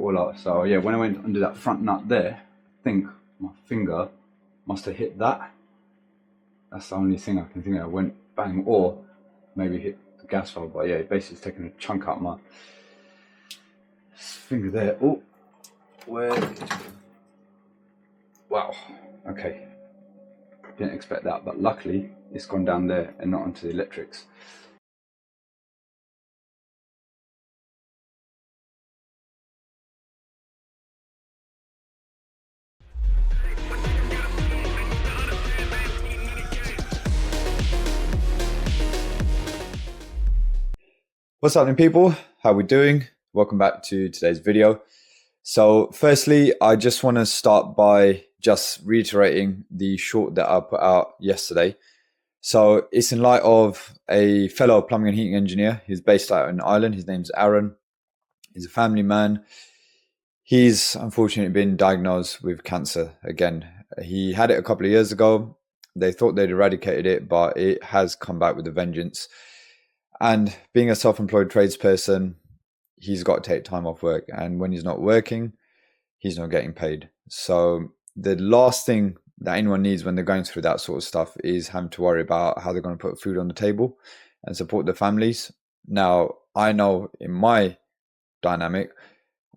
all out. So yeah, when I went under that front nut there, I think my finger must have hit that. That's the only thing I can think of. I went bang, or maybe hit the gas valve. But yeah, basically it's taken a chunk out of my finger there. Oh, where? Wow. Okay. Didn't expect that, but luckily it's gone down there and not onto the electrics. What's happening, people? How we doing? Welcome back to today's video. So firstly, I just want to start by just reiterating the short that I put out yesterday. So it's in light of a fellow plumbing and heating engineer. He's based out in Ireland. His name's Aaron. He's a family man. He's unfortunately been diagnosed with cancer again. He had it a couple of years ago. They thought they'd eradicated it, but it has come back with a vengeance. And being a self-employed tradesperson, he's got to take time off work. And when he's not working, he's not getting paid. So the last thing that anyone needs when they're going through that sort of stuff is having to worry about how they're going to put food on the table and support their families. Now, I know in my dynamic,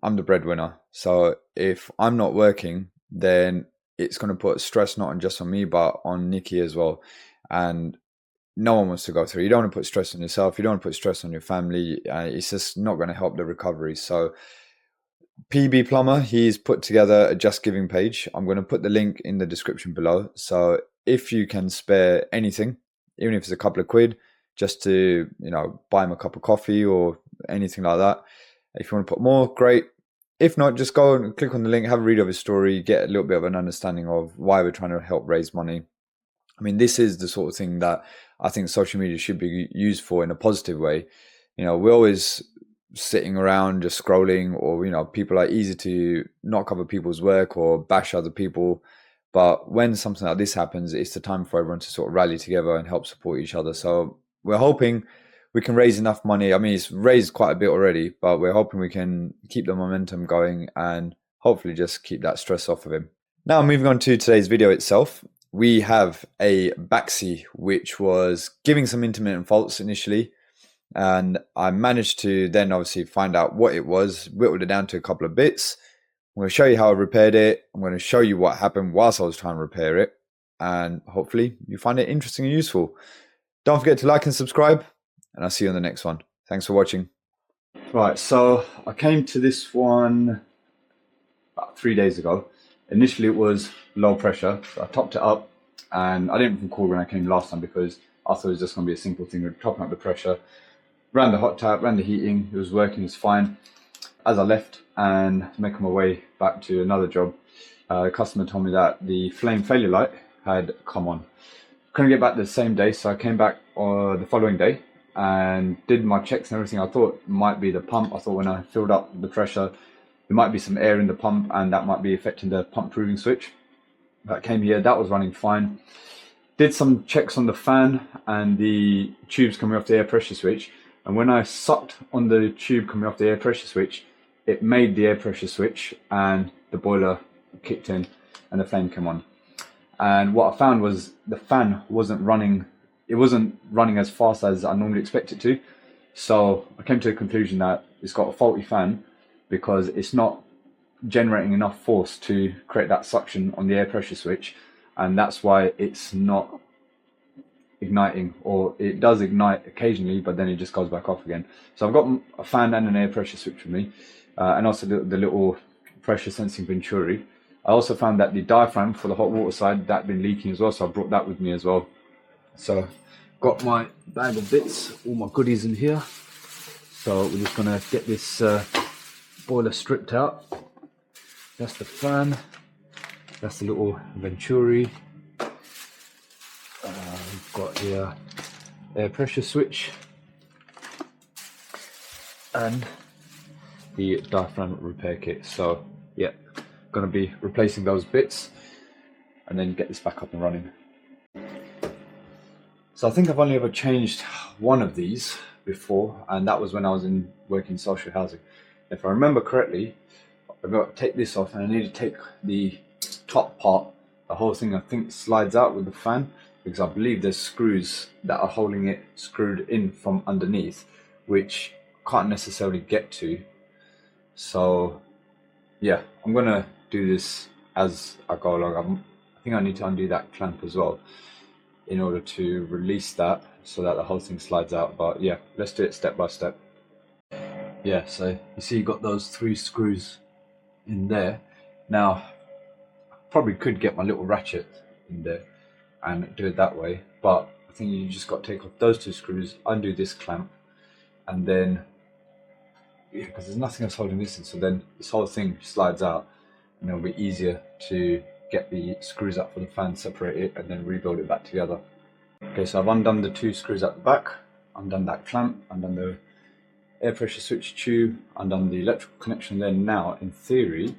I'm the breadwinner. So if I'm not working, then it's going to put stress not just on me, but on Nikki as well. And no one wants to go through. You don't want to put stress on yourself. You don't want to put stress on your family. It's just not going to help the recovery. So PB Plumber, he's put together a Just Giving page. I'm going to put the link in the description below. So if you can spare anything, even if it's a couple of quid, just to, buy him a cup of coffee or anything like that. If you want to put more, great. If not, just go and click on the link, have a read of his story, get a little bit of an understanding of why we're trying to help raise money. I mean, this is the sort of thing that I think social media should be used for in a positive way. We're always sitting around just scrolling, or, people are easy to knock other people's work or bash other people. But when something like this happens, it's the time for everyone to sort of rally together and help support each other. So we're hoping we can raise enough money. I mean, it's raised quite a bit already, but we're hoping we can keep the momentum going and hopefully just keep that stress off of him. Now, moving on to today's video itself. We have a baxi which was giving some intermittent faults initially, and I managed to then obviously find out what it was, whittled it down to a couple of bits. I'm going to show you how I repaired it. I'm going to show you what happened whilst I was trying to repair it, and hopefully you find it interesting and useful. Don't forget to like and subscribe, and I'll see you on the next one. Thanks for watching. Right, so I came to this one about 3 days ago. Initially it was low pressure, so I topped it up, and I didn't record when I came last time because I thought it was just going to be a simple thing of topping up the pressure. Ran the hot tap, ran the heating, it was working, it was fine. As I left and making my way back to another job, the customer told me that the flame failure light had come on. Couldn't get back the same day, so I came back the following day and did my checks and everything. I thought it might be the pump. I thought when I filled up the pressure, there might be some air in the pump and that might be affecting the pump proving switch. That came here, that was running fine. Did some checks on the fan and the tubes coming off the air pressure switch. And when I sucked on the tube coming off the air pressure switch, it made the air pressure switch and the boiler kicked in and the flame came on. And what I found was the fan wasn't running. It wasn't running as fast as I normally expect it to. So I came to the conclusion that it's got a faulty fan, because it's not generating enough force to create that suction on the air pressure switch, and that's why it's not igniting, or it does ignite occasionally but then it just goes back off again. So I've got a fan and an air pressure switch with me, and also the little pressure sensing venturi. I also found that the diaphragm for the hot water side, that had been leaking as well, so I brought that with me as well. So got my bag of bits, all my goodies in here. So we're just gonna get this boiler stripped out. That's the fan, that's the little venturi. We've got the air pressure switch and the diaphragm repair kit. So yeah, gonna be replacing those bits and then get this back up and running. So I think I've only ever changed one of these before, and that was when I was working social housing. If I remember correctly, I've got to take this off, and I need to take the top part, the whole thing I think slides out with the fan, because I believe there's screws that are holding it screwed in from underneath, which I can't necessarily get to. So yeah, I'm gonna do this as I go along. I think I need to undo that clamp as well in order to release that so that the whole thing slides out. But yeah, let's do it step by step. Yeah, so you see you got those 3 screws in there. Now I probably could get my little ratchet in there and do it that way, but I think you just got to take off those 2 screws, undo this clamp, and then yeah, because there's nothing else holding this in, so then this whole thing slides out and it'll be easier to get the screws up for the fan, separate it, and then rebuild it back together. Okay, so I've undone the 2 screws at the back, undone that clamp, undone the air pressure switch tube, undone the electrical connection there. Now, in theory,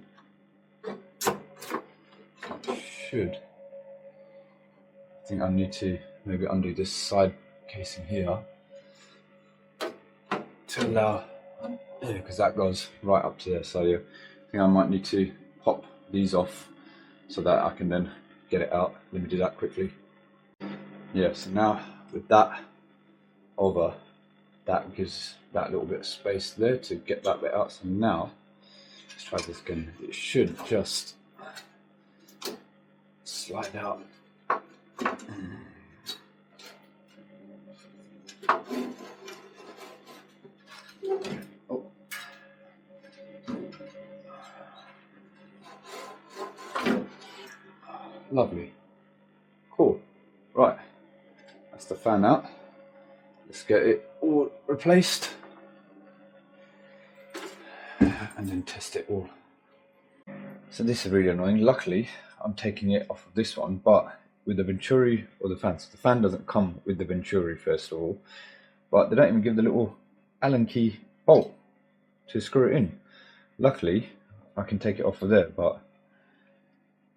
I think I need to maybe undo this side casing here to allow, yeah, because that goes right up to there. So yeah, I think I might need to pop these off so that I can then get it out. Let me do that quickly. Yeah, so now with that over, that gives that little bit of space there to get that bit out. So now let's try this again. It should just slide out. Oh. Lovely. Cool. Right, that's the fan out. Let's get it all replaced and then test it all. So this is really annoying. Luckily, I'm taking it off of this one, but with the Venturi or the fan. So the fan doesn't come with the Venturi first of all, but they don't even give the little Allen key bolt to screw it in. Luckily, I can take it off of there, but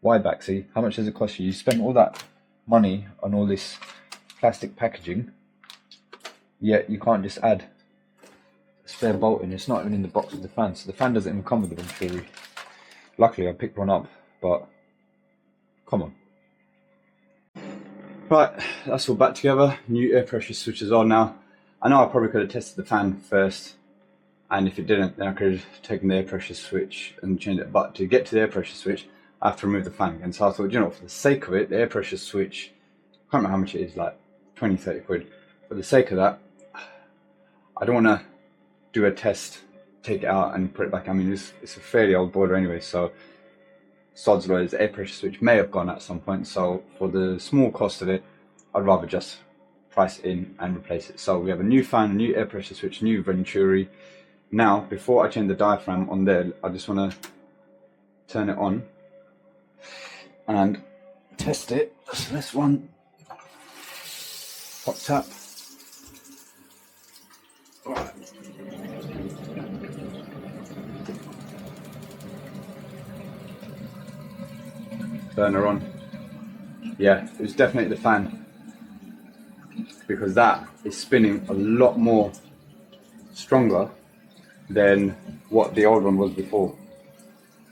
why Baxi? How much does it cost you? You spend all that money on all this plastic packaging, yet you can't just add a spare bolt in. It's not even in the box with the fan, so the fan doesn't even come with the Venturi. Luckily I picked one up, but come on. Right, that's all back together. New air pressure switches on now. I know I probably could have tested the fan first, and if it didn't, then I could have taken the air pressure switch and changed it. But to get to the air pressure switch, I have to remove the fan again. So I thought, you know, for the sake of it, the air pressure switch, I can't remember how much it is, like 20, 30 quid. For the sake of that, I don't want to do a test, take it out and put it back. I mean, it's a fairly old boiler anyway, so sod's law, the air pressure switch may have gone at some point. So for the small cost of it, I'd rather just price it in and replace it. So we have a new fan, a new air pressure switch, new Venturi. Now, before I change the diaphragm on there, I just want to turn it on and test it. So this one, hot tap. Right. Burner on. Yeah, it was definitely the fan, because that is spinning a lot more stronger than what the old one was before.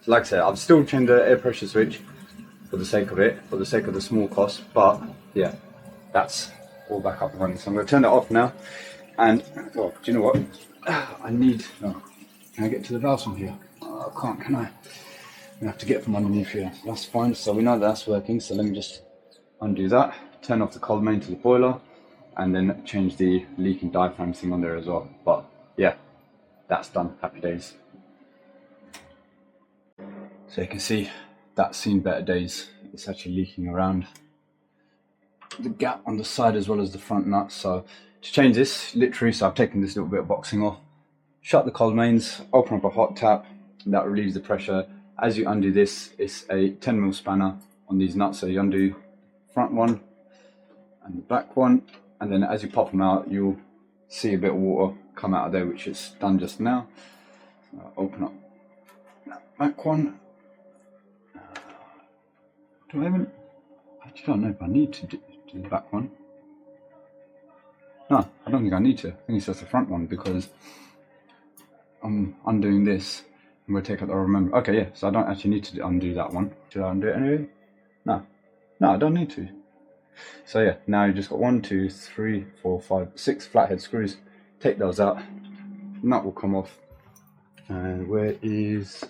So like I said, I've still changed the air pressure switch for the sake of it, for the sake of the small cost, but yeah, that's all back up and running. So I'm going to turn it off now, and oh, do you know what? I need, oh, can I get to the valves from here? Oh, I can't, can I? I have to get from underneath here. That's fine, so we know that's working, so let me just undo that, turn off the cold main to the boiler, and then change the leaking diaphragm thing on there as well. But yeah, that's done. Happy days. So you can see that's seen better days. It's actually leaking around the gap on the side as well as the front nut. So to change this, literally, so I've taken this little bit of boxing off, shut the cold mains, open up a hot tap, that relieves the pressure. As you undo this, it's a 10mm spanner on these nuts, so you undo the front one and the back one, and then as you pop them out, you'll see a bit of water come out of there, which is done just now. So open up that back one. I actually don't know if I need to do the back one. No, I don't think I need to. I think it's just the front one, because I'm undoing this I'm going to take out the remember. Okay, yeah, so I don't actually need to undo that one. Should I undo it anyway? No, I don't need to. So yeah, now you just got 1, 2, 3, 4, 5, 6 flathead screws. Take those out, nut will come off. And where is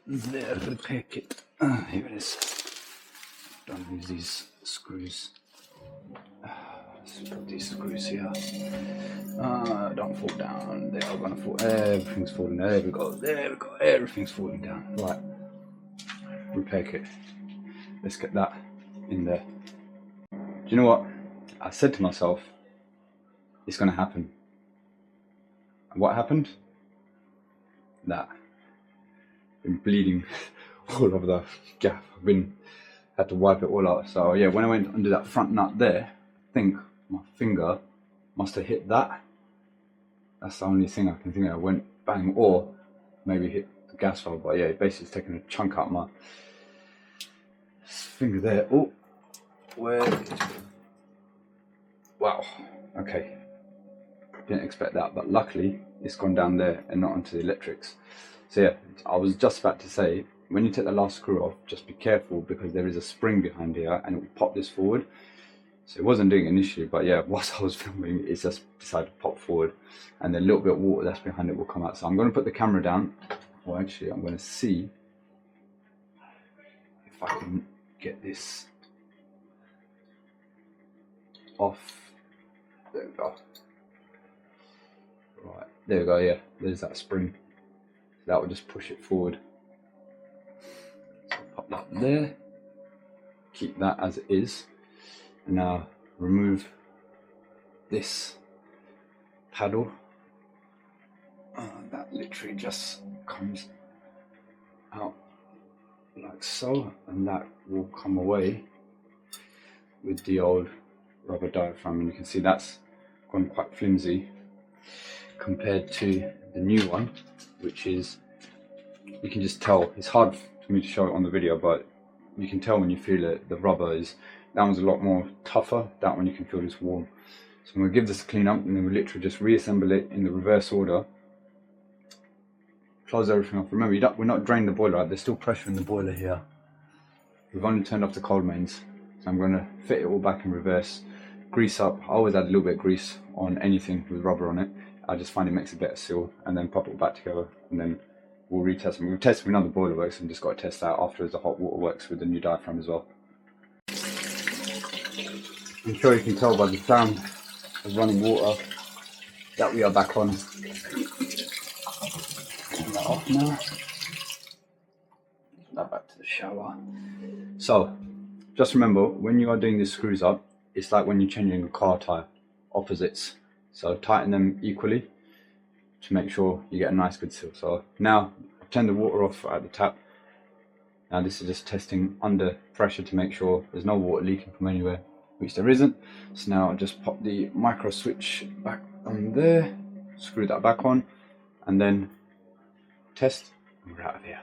the repair kit? Here it is. Don't use these screws. Let's put these screws here. Don't fall down. They are gonna fall. Everything's falling. There we go. There we go. Everything's falling down. Right. Repair kit. Let's get that in there. Do you know what? I said to myself, it's gonna happen. And what happened? That. Been bleeding all over the gap. Had to wipe it all out. So yeah, when I went under that front nut there, I think my finger must have hit that. That's the only thing I can think of. I went bang, or maybe hit the gas valve. But yeah, basically it's taken a chunk out of my finger there. Oh, where? Wow. Okay. Didn't expect that, but luckily it's gone down there and not onto the electrics. So yeah, I was just about to say, when you take the last screw off, just be careful because there is a spring behind here and it will pop this forward. So it wasn't doing it initially, but yeah, whilst I was filming, it just decided to pop forward, and then a little bit of water that's behind it will come out. So I'm going to put the camera down. Well, actually, I'm going to see if I can get this off. There we go. Right, there we go. Yeah, there's that spring. That will just push it forward. So pop that there. Keep that as it is. And now remove this paddle. That literally just comes out like so, and that will come away with the old rubber diaphragm. And you can see that's gone quite flimsy compared to the new one, which is, you can just tell, it's hard for me to show it on the video, but you can tell when you feel it, the rubber is, that one's a lot more tougher, that one you can feel is warm. So I'm going to give this a clean up, and then we literally just reassemble it in the reverse order. Close everything off. Remember, we're not draining the boiler out, there's still pressure in the boiler here. We've only turned off the cold mains. So I'm going to fit it all back in reverse, grease up. I always add a little bit of grease on anything with rubber on it. I just find it makes a better seal, and then pop it all back together, and then we'll retest them. We've tested with another boiler works, and just got to test out afterwards the hot water works with the new diaphragm as well. I'm sure you can tell by the sound of running water that we are back on. Turn that off now. That back to the shower. So, just remember, when you are doing these screws up, it's like when you're changing a car tyre, opposites. So tighten them equally to make sure you get a nice good seal. So now I've turned the water off at the tap. Now this is just testing under pressure to make sure there's no water leaking from anywhere, which there isn't. So now I'll just pop the micro switch back on there, screw that back on, and then test, and we're out of here.